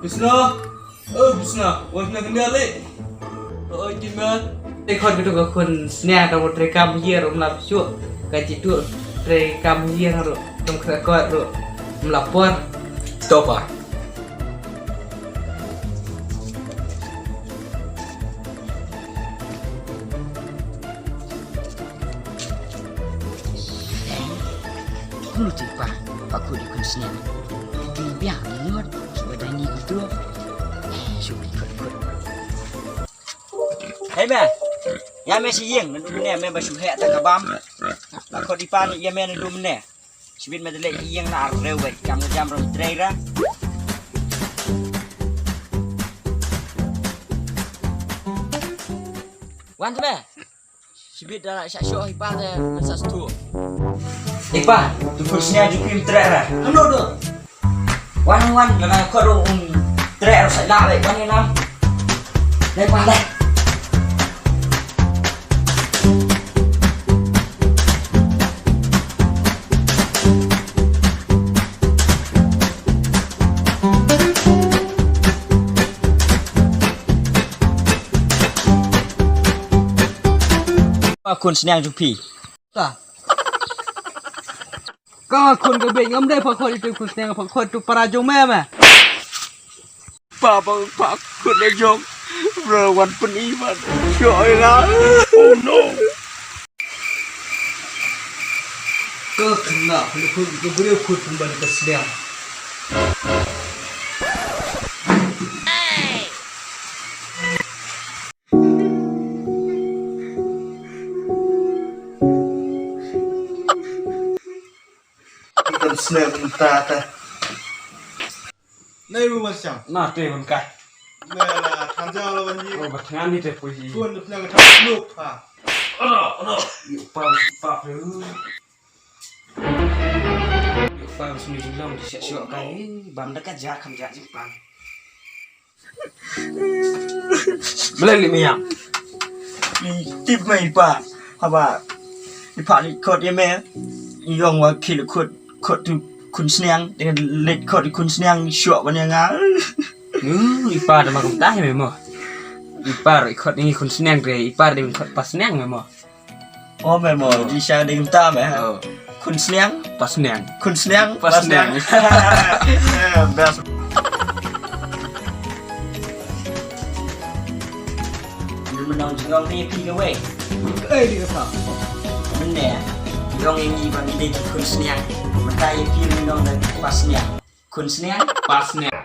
Bisna, Bisna, wah nak kenal le. Oh, gimana? Tekon itu kakun senya kamu terekam hier melapsu, kaji tu terekam hier ro, kamu kerja ro, melapor. Stop ah. Lu tipa, aku di kuncinya. Di biar lihat sudah ni gitu. Sudah ikut. Hei mẹ, ya mẹ si yeng, nanti mẹ mẹ basu hek tak kabam. Aku di pan ya mẹ nanti mẹ. Sibin mẹ dele yeng na arreu baik, kamu jam rom treira. Wan tu mẹ. Sibit dah nak syok hipan dia masa tu. Ipa, tu kursnya jukim treira. Ano do? Wan lana ko do treira sa la baik wan nam. Dai pa dai. Kun senang jupi. Tak. Kau kun kebik ngam dai pakot itu kun senya pakot tu para jong meh. Pak kun le jong. Rawan peniman. Joy lah. Oh no. Kau kena, kau boleh kun kembali ke sedang. Snap tata. Nay rumah siang. Nah, tu yang kai. Nah, kanjang lawan ni. Oh, bertangan ni tu puji. Tuan tu yang tak lupa. Ano. Yuk pam tu. Yuk pam sini jilang siap-siap kai. Bam dekat jak kam jak Jepang. Melali miang. Ni tip mai pa. Apa? Ni pak ni kod ya me. Yong wa kil kod tu kun senang dengan let kod kun senang syok banyak ngal. Ipar dah makan tah memang. Ipar ikut ni kun senang deh. Ipar dia ikut pas senang memang. Oh memang di sana dengan tam eh. Kun senang, Pas senang. kun senang, Pas senang. Best. Ni menang jengong ni pergi away. Dia apa? Benar. Dong yang ni bang ide kun senang. Mata yang pergi menang dan pas senang. Kun senang, Pas senang.